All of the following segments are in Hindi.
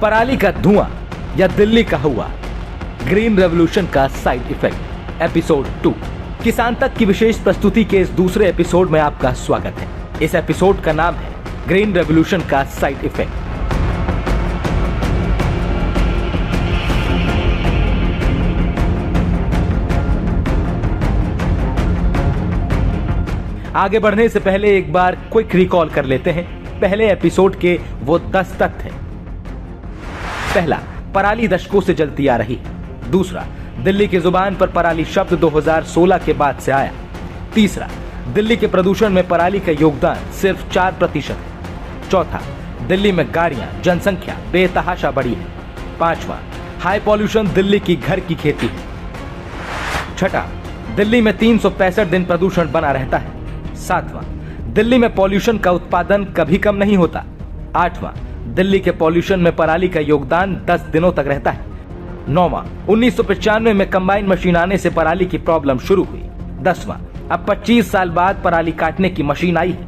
पराली का धुआं या दिल्ली का हुआ, ग्रीन रेवोल्यूशन का साइड इफेक्ट, एपिसोड 2। किसान तक की विशेष प्रस्तुति के इस दूसरे एपिसोड में आपका स्वागत है। इस एपिसोड का नाम है ग्रीन रेवोल्यूशन का साइड इफेक्ट। आगे बढ़ने से पहले एक बार क्विक रिकॉल कर लेते हैं पहले एपिसोड के वो 10 तथ्य। पहला, पराली दशकों से जलती आ रही है। दूसरा, दिल्ली की जुबान पर पराली शब्द 2016 के बाद से आया। तीसरा, दिल्ली के प्रदूषण में पराली का योगदान सिर्फ 4% है। चौथा, दिल्ली में गाड़ियां, जनसंख्या बेतहाशा बढ़ी है। पांचवा, हाई पॉल्यूशन दिल्ली की घर की खेती है। छठा, दिल्ली में 365 दिन प्रदूषण बना रहता है। सातवां, दिल्ली में पॉल्यूशन का उत्पादन कभी कम नहीं होता। आठवां, दिल्ली के पॉल्यूशन में पराली का योगदान 10 दिनों तक रहता है। नौवां, 1995 में कंबाइन मशीन आने से पराली की प्रॉब्लम शुरू हुई। 10वां, अब 25 साल बाद पराली काटने की मशीन आई है।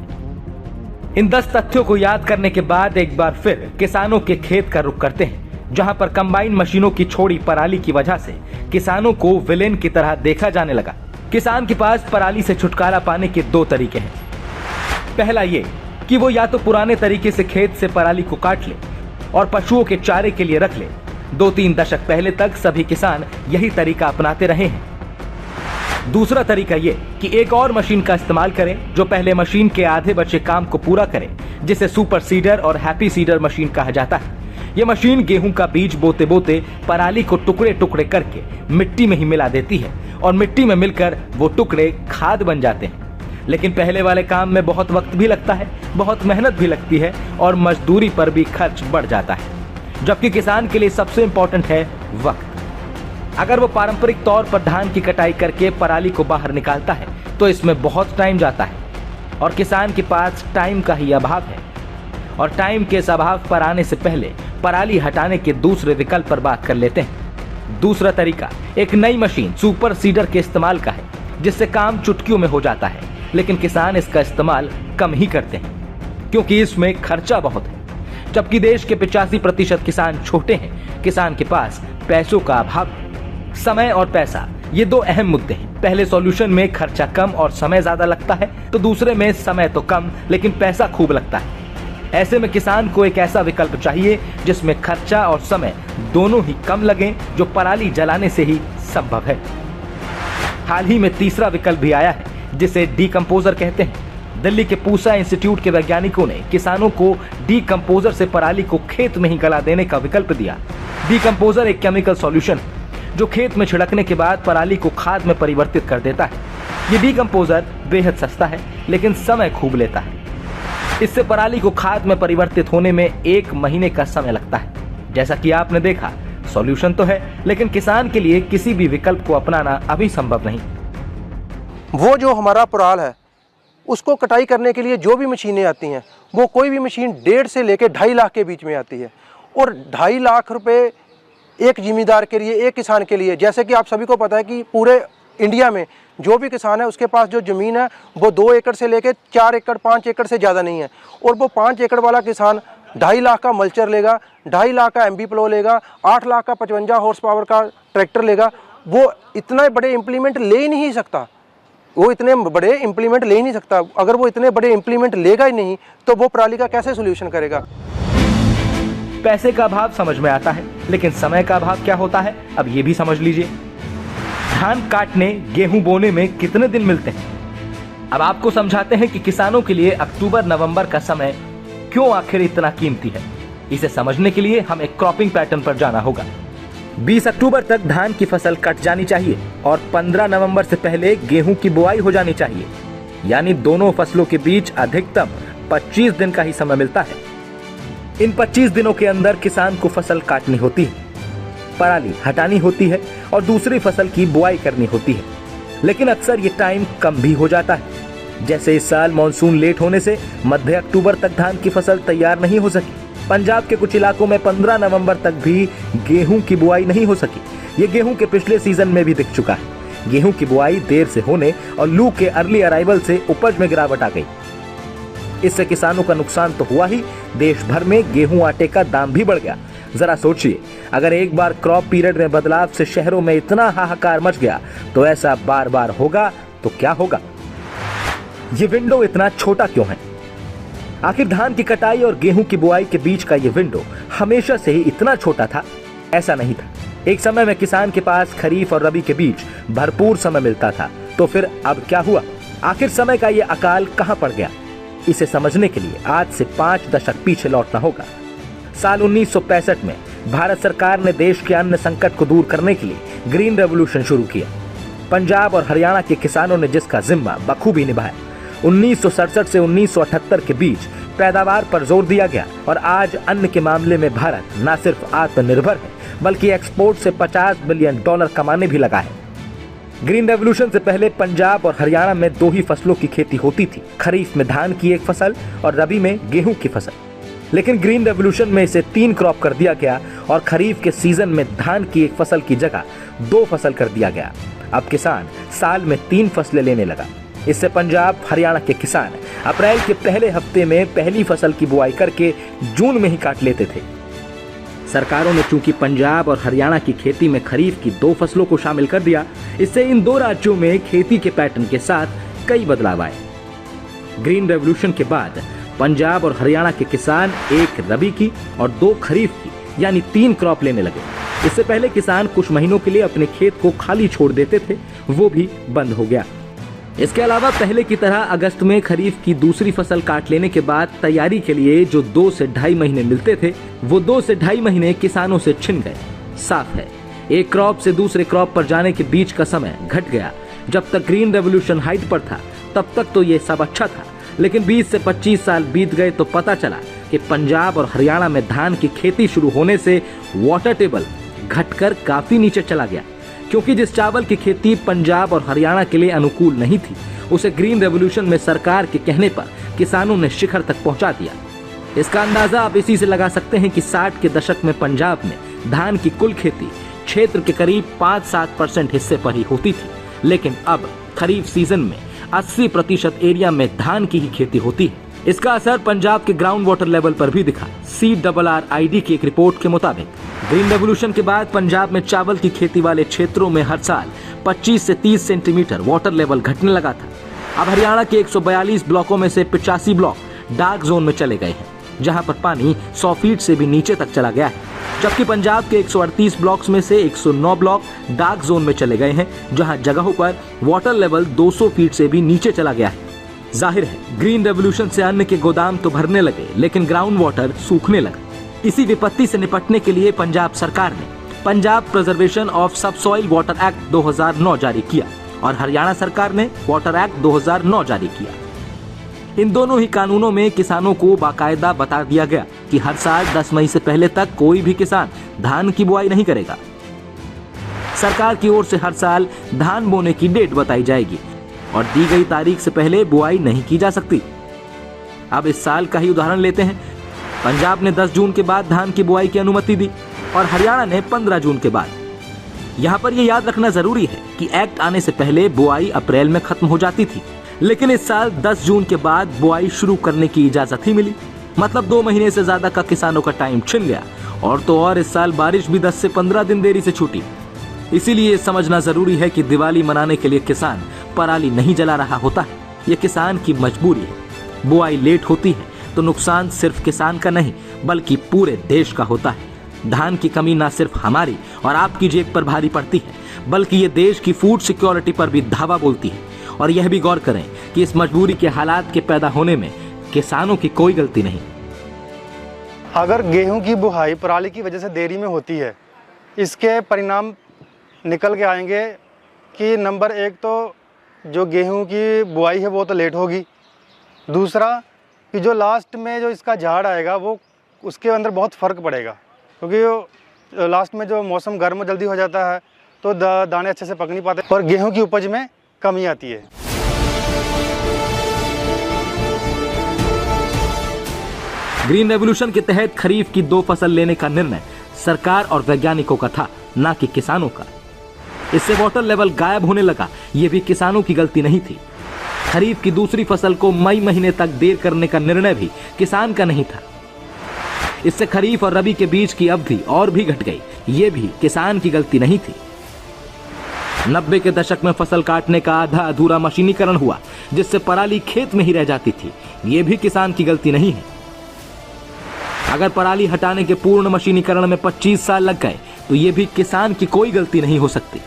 इन 10 तथ्यों को याद करने के बाद एक बार फिर किसानों के खेत का रुख करते हैं, जहां पर कंबाइन मशीनों की छोड़ी पराली की वजह से किसानों को विलेन की तरह देखा जाने लगा। किसान के पास पराली से छुटकारा पाने के 2 तरीके हैं। पहला ये कि वो या तो पुराने तरीके से खेत से पराली को काट ले और पशुओं के चारे के लिए रख ले। 2-3 दशक पहले तक सभी किसान यही तरीका अपनाते रहे हैं। दूसरा तरीका ये कि एक और मशीन का इस्तेमाल करें जो पहले मशीन के आधे बचे काम को पूरा करे, जिसे सुपर सीडर और हैप्पी सीडर मशीन कहा जाता है। यह मशीन गेहूं का बीज बोते बोते पराली को टुकड़े टुकड़े करके मिट्टी में ही मिला देती है और मिट्टी में मिलकर वो टुकड़े खाद बन जाते हैं। लेकिन पहले वाले काम में बहुत वक्त भी लगता है, बहुत मेहनत भी लगती है और मजदूरी पर भी खर्च बढ़ जाता है। जबकि किसान के लिए सबसे इंपॉर्टेंट है वक्त। अगर वो पारंपरिक तौर पर धान की कटाई करके पराली को बाहर निकालता है तो इसमें बहुत टाइम जाता है और किसान के पास टाइम का ही अभाव है। और टाइम के इस अभाव पर आने से पहले पराली हटाने के दूसरे विकल्प पर बात कर लेते हैं। दूसरा तरीका एक नई मशीन सुपर सीडर के इस्तेमाल का है, जिससे काम चुटकियों में हो जाता है, लेकिन किसान इसका इस्तेमाल कम ही करते हैं क्योंकि इसमें खर्चा बहुत है। जबकि देश के 85% किसान छोटे हैं, किसान के पास पैसों का अभाव है। समय और पैसा, ये 2 अहम मुद्दे हैं। पहले सॉल्यूशन में खर्चा कम और समय ज्यादा लगता है, तो दूसरे में समय तो कम लेकिन पैसा खूब लगता है। ऐसे में किसान को एक ऐसा विकल्प चाहिए जिसमें खर्चा और समय दोनों ही कम लगे, जो पराली जलाने से ही संभव है। हाल ही में तीसरा विकल्प भी आया है, जिसे डीकंपोजर कहते हैं। दिल्ली के पूसा इंस्टीट्यूट के वैज्ञानिकों ने किसानों को डीकंपोजर से पराली को खेत में ही गला देने का विकल्प दिया। डीकंपोजर एक केमिकल सॉल्यूशन है जो खेत में छिड़कने के बाद पराली को खाद में परिवर्तित कर देता है। ये डीकंपोजर बेहद सस्ता है लेकिन समय खूब लेता है। इससे पराली को खाद में परिवर्तित होने में 1 महीने का समय लगता है। जैसा कि आपने देखा, सॉल्यूशन तो है लेकिन किसान के लिए किसी भी विकल्प को अपनाना अभी संभव नहीं। वो जो हमारा पराल है उसको कटाई करने के लिए जो भी मशीनें आती हैं, वो कोई भी मशीन 1.5 से लेकर 2.5 लाख के बीच में आती है। और 2.5 लाख रुपए एक जिम्मेदार के लिए, एक किसान के लिए, जैसे कि आप सभी को पता है कि पूरे इंडिया में जो भी किसान है उसके पास जो ज़मीन है वो 2 एकड़ से लेकर 4 एकड़ 5 एकड़ से ज़्यादा नहीं है। और वो 5 एकड़ वाला किसान 2.5 लाख का मल्चर लेगा, 2.5 लाख का एमबी प्लो लेगा, 8 लाख का 55 हॉर्स पावर का ट्रैक्टर लेगा। वो इतने बड़े इम्प्लीमेंट ले ही नहीं सकता। अगर वो इतने बड़े इम्प्लीमेंट लेगा ही नहीं तो वो पराली का कैसे सोल्यूशन करेगा। पैसे का अभाव समझ में आता है, लेकिन समय का अभाव क्या होता है अब ये भी समझ लीजिए। धान काटने, गेहूं बोने में कितने दिन मिलते हैं? अब आपको समझाते हैं कि किसानों के लिए अक्टूबर-नवंबर का समय क्यों आखिर इतना कीमती है। इसे समझने के लिए हमें क्रॉपिंग पैटर्न पर जाना होगा। 20 अक्टूबर तक धान की फसल कट जानी चाहिए और 15 नवंबर से पहले गेहूं की बुआई हो जानी चाहिए। यानी दोनों फसलों के बीच अधिकतम 25 दिन का ही समय मिलता है। इन 25 दिनों के अंदर किसान को फसल काटनी होती है, पराली हटानी होती है और दूसरी फसल की बुआई करनी होती है। लेकिन अक्सर ये टाइम कम भी हो जाता है। जैसे इस साल मानसून लेट होने से मध्य अक्टूबर तक धान की फसल तैयार नहीं हो सकी। पंजाब के कुछ इलाकों में 15 नवंबर तक भी गेहूं की बुआई नहीं हो सकी। ये गेहूं के पिछले सीजन में भी दिख चुका है। गेहूं की बुआई देर से होने और लू के अर्ली अराइवल से उपज में गिरावट आ गई। इससे किसानों का नुकसान तो हुआ ही, देश भर में गेहूं आटे का दाम भी बढ़ गया। जरा सोचिए, अगर एक बार क्रॉप पीरियड में बदलाव से शहरों में इतना हाहाकार मच गया तो ऐसा बार बार होगा तो क्या होगा? ये विंडो इतना छोटा क्यों है? आखिर धान की कटाई और गेहूं की बुआई के बीच का ये विंडो हमेशा से ही इतना छोटा था? ऐसा नहीं था। एक समय में किसान के पास खरीफ और रबी के बीच भरपूर समय मिलता था। तो फिर अब क्या हुआ? आखिर समय का ये अकाल कहां पड़ गया? इसे समझने के लिए आज से 5 दशक पीछे लौटना होगा। साल 1965 में भारत सरकार ने देश के अन्न संकट को दूर करने के लिए ग्रीन रेवोल्यूशन शुरू किया। पंजाब और हरियाणा के किसानों ने जिसका जिम्मा बखूबी निभाया। 1967 से 1978 के बीच पैदावार पर जोर दिया गया और आज अन्न के मामले में भारत न सिर्फ आत्मनिर्भर है बल्कि एक्सपोर्ट से $50 बिलियन कमाने भी लगा है। ग्रीन रेवोल्यूशन से पहले पंजाब और हरियाणा में 2 ही फसलों की खेती होती थी, खरीफ में धान की एक फसल और रबी में गेहूं की फसल। लेकिन ग्रीन रेवोल्यूशन में इसे 3 क्रॉप कर दिया गया और खरीफ के सीजन में धान की एक फसल की जगह 2 फसल कर दिया गया। अब किसान साल में 3 फसलें लेने लगा। इससे पंजाब हरियाणा के किसान अप्रैल के पहले हफ्ते में पहली फसल की बुआई करके जून में ही काट लेते थे। सरकारों ने चूंकि पंजाब और हरियाणा की खेती में खरीफ की 2 फसलों को शामिल कर दिया, इससे इन 2 राज्यों में खेती के पैटर्न के साथ कई बदलाव आए। ग्रीन रेवोल्यूशन के बाद पंजाब और हरियाणा के किसान 1 रबी की और 2 खरीफ की यानी 3 क्रॉप लेने लगे। इससे पहले किसान कुछ महीनों के लिए अपने खेत को खाली छोड़ देते थे, वो भी बंद हो गया। इसके अलावा पहले की तरह अगस्त में खरीफ की दूसरी फसल काट लेने के बाद तैयारी के लिए जो 2 से ढाई महीने मिलते थे, वो 2 से ढाई महीने किसानों से छिन गए। साफ है, एक क्रॉप से दूसरे क्रॉप पर जाने के बीच का समय घट गया। जब तक ग्रीन रेवोल्यूशन हाइट पर था तब तक तो ये सब अच्छा था, लेकिन 20 से 25 साल बीत गए तो पता चला कि पंजाब और हरियाणा में धान की खेती शुरू होने से वाटर टेबल घटकर काफी नीचे चला गया, क्योंकि जिस चावल की खेती पंजाब और हरियाणा के लिए अनुकूल नहीं थी, उसे ग्रीन रेवोल्यूशन में सरकार के कहने पर किसानों ने शिखर तक पहुंचा दिया। इसका अंदाजा आप इसी से लगा सकते हैं कि 60 के दशक में पंजाब में धान की कुल खेती क्षेत्र के करीब 5-7% हिस्से पर ही होती थी, लेकिन अब खरीफ सीजन में 80% एरिया में धान की ही खेती होती है। इसका असर पंजाब के ग्राउंड वाटर लेवल पर भी दिखा। CRRID की एक रिपोर्ट के मुताबिक ग्रीन रेवोल्यूशन के बाद पंजाब में चावल की खेती वाले क्षेत्रों में हर साल 25 से 30 सेंटीमीटर वाटर लेवल घटने लगा था। अब हरियाणा के 142 ब्लॉकों में से 85 ब्लॉक डार्क जोन में चले गए हैं, जहां पर पानी 100 फीट से भी नीचे तक चला गया है, जबकि पंजाब के 138 ब्लॉक्स में से 109 ब्लॉक डार्क जोन में चले गए हैं, जहां जगहों पर वाटर लेवल 200 फीट से भी नीचे चला गया है। जाहिर है, ग्रीन रेवोल्यूशन से अन्न के गोदाम तो भरने लगे, लेकिन ग्राउंड वाटर सूखने लगा। इसी विपत्ति से निपटने के लिए पंजाब सरकार ने Punjab preservation of subsoil water act 2009 जारी किया और हरियाणा सरकार ने वाटर एक्ट 2009 जारी किया। इन दोनों ही कानूनों में किसानों को बाकायदा बता दिया गया कि हर साल 10 मई से पहले तक कोई भी किसान धान की बुआई नहीं करेगा। सरकार की ओर से हर साल धान बोने की डेट बताई जाएगी और दी गई तारीख से पहले बुआई नहीं की जा सकती। अब इस साल का ही उदाहरण लेते हैं। पंजाब ने 10 जून के बाद धान की बुआई की अनुमति दी और हरियाणा ने 15 जून के बाद। यहाँ पर यह याद रखना जरूरी है कि एक्ट आने से पहले बुआई अप्रैल में खत्म हो जाती थी, लेकिन इस साल 10 जून के बाद बुआई शुरू करने की इजाजत ही मिली। मतलब 2 महीने से ज्यादा का किसानों का टाइम छिन गया। और तो और इस साल बारिश भी 10 से 15 दिन देरी से छूटी। इसीलिए समझना जरूरी है कि दिवाली मनाने के लिए किसान पराली नहीं जला रहा होता है, ये किसान की मजबूरी है। बुआई लेट होती है तो नुकसान सिर्फ किसान का नहीं बल्कि पूरे देश का होता है। धान की कमी न सिर्फ हमारी और आपकी जेब पर भारी पड़ती है, बल्कि ये देश की फूड सिक्योरिटी पर भी धावा बोलती है। और यह भी गौर करें कि इस मजबूरी के हालात के पैदा होने में किसानों की कोई गलती नहीं। अगर गेहूं की बुआई पराली की वजह से देरी में होती है, इसके परिणाम निकल के आएंगे कि नंबर 1 तो जो गेहूं की बुआई है वो तो लेट होगी। दूसरा कि जो लास्ट में जो इसका झाड़ आएगा वो उसके अंदर बहुत फ़र्क पड़ेगा, क्योंकि लास्ट में जो मौसम गर्म जल्दी हो जाता है तो दाने अच्छे से पक नहीं पाते और गेहूं की उपज में कमी आती है। ग्रीन रेवोल्यूशन के तहत खरीफ की 2 फसल लेने का निर्णय सरकार और वैज्ञानिकों का था, न कि किसानों का। इससे वाटर लेवल गायब होने लगा, ये भी किसानों की गलती नहीं थी। खरीफ की दूसरी फसल को मई महीने तक देर करने का निर्णय भी किसान का नहीं था। इससे खरीफ और रबी के बीच की अवधि और भी घट गई। ये भी किसान की गलती नहीं थी। 90 के दशक में फसल काटने का आधा अधूरा मशीनीकरण हुआ, जिससे पराली खेत में ही रह जाती थी। ये भी किसान की गलती नहीं है। अगर पराली हटाने के पूर्ण मशीनीकरण में 25 साल लग गए तो ये भी किसान की कोई गलती नहीं हो सकती।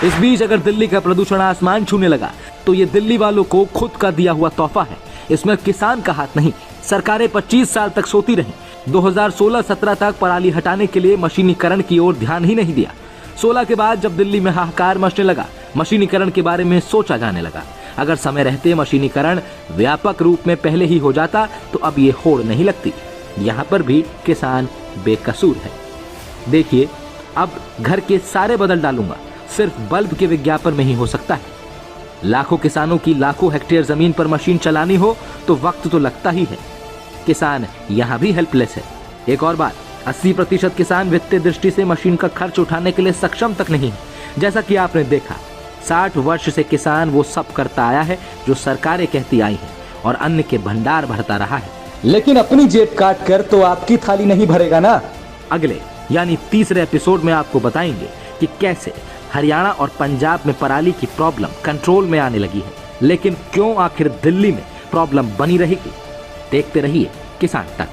इस बीच अगर दिल्ली का प्रदूषण आसमान छूने लगा तो ये दिल्ली वालों को खुद का दिया हुआ तोहफा है। इसमें किसान का हाथ नहीं। सरकारें 25 साल तक सोती रहीं। 2016-17 तक पराली हटाने के लिए मशीनीकरण की ओर ध्यान ही नहीं दिया। 16 के बाद जब दिल्ली में हाहाकार मचने लगा, मशीनीकरण के बारे में सोचा जाने लगा। अगर समय रहते मशीनीकरण व्यापक रूप में पहले ही हो जाता तो अब ये होड़ नहीं लगती। यहाँ पर भी किसान बेकसूर है। देखिए, अब घर के सारे बदल डालूंगा, सिर्फ बल्ब के विज्ञापन में ही हो सकता है। लाखों किसानों की लाखों हेक्टेयर जमीन पर मशीन चलानी हो तो वक्त तो लगता ही है। किसान यहाँ भी हेल्पलेस है। एक और बात, 80% किसान वित्तीय दृष्टि से मशीन का खर्च उठाने के लिए सक्षम तक नहीं है। जैसा कि आपने देखा, 60 वर्ष से किसान वो सब करता आया है जो सरकारें कहती आई हैं और अन्न के भंडार भरता रहा है। लेकिन अपनी जेब काट कर तो आपकी थाली नहीं भरेगा ना। अगले यानी तीसरे एपिसोड में आपको बताएंगे कि कैसे हरियाणा और पंजाब में पराली की प्रॉब्लम कंट्रोल में आने लगी है, लेकिन क्यों आखिर दिल्ली में प्रॉब्लम बनी रहेगी। देखते रहिए किसान तक।